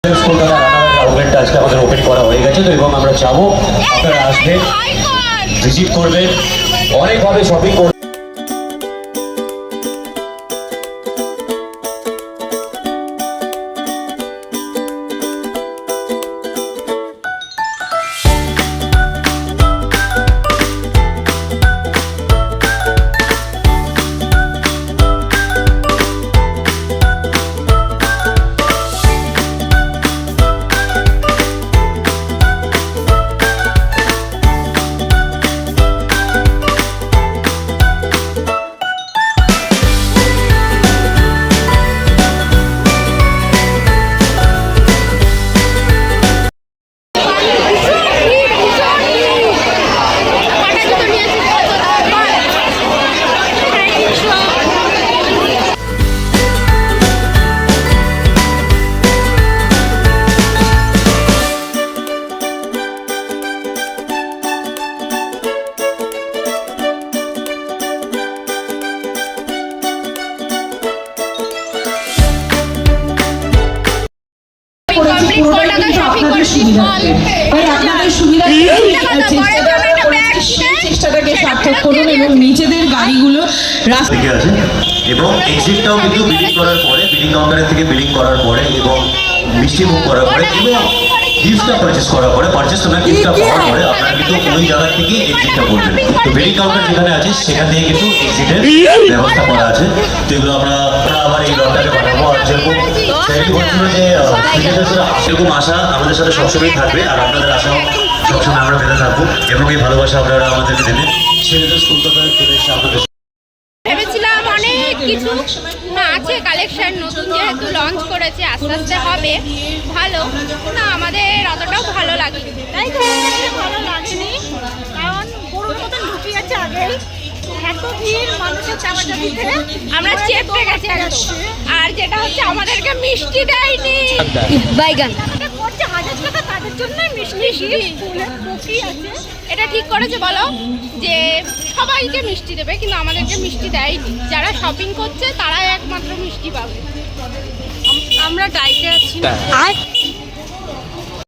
আউটলেটটা আজকে আমাদের ওপেন করা হয়ে গেছে, তো এবং আমরা যাবো, আপনারা আসবেন, ভিজিট করবেন, অনেকভাবে শপিং করবেন। চেষ্টাটাকে সার্থক করুন এবং নিজেদের গাড়িগুলো রাস্তায় আছে এবং এক্সিটটাও কিন্তু বিলিং করার পরে, বিলিং কাউন্টারের থেকে বিলিং করার পরে এবং মিষ্টি মুখ করার পরে এবং গিফটটা পারচেস করার পরে, পারচেস তো না গিফটটা পাওয়ার পরে আপনারা কিন্তু ওই জায়গা থেকে এক্সিটটা করবেন। তো বিলিং কাউন্টার যেখানে আছে সেখান থেকে কিন্তু এক্সিটের ব্যবস্থা করা আছে। তো এগুলো আমরা আবার এই লটটাকে বানাবো। আর যেরকম সেটি বলছিল যে সেরকম আশা আমাদের সাথে সবসময় থাকবে, আর আপনাদের আশাও সবসময় আমরা পেতে থাকবো এবং এই ভালোবাসা আপনারা আমাদেরকে দেবেন। ছেলেদের স্কুল থেকে আপনাদের ভেবেছিলাম অনেক কিছু আছে কালেকশন, নতুন যেহেতু লঞ্চ করেছে, আস্তে আস্তে হবে ভালো, না আমাদের অতটাও ভালো লাগেনি। তাই তো ভালো লাগেনি, কারণ গরুর মতন ঢুকিয়ে আছে আগেই, এত ভিড় মানুষের চাপাচাপিতে আমরা চেপে গেছি একদম। আর যেটা হচ্ছে আমাদেরকে মিষ্টি দেয়নি, বাইগান করছে 1000 টাকা তাদের জন্য মিষ্টি ফুলের পকি আছে। এটা ঠিক করেছে বলো যে সবাইকে মিষ্টি দেবে, কিন্তু আমাদেরকে মিষ্টি দেয়নি। যারা শপিং করছে তারাই একমাত্র মিষ্টি পাবে। আমরা ডাইটে আছি।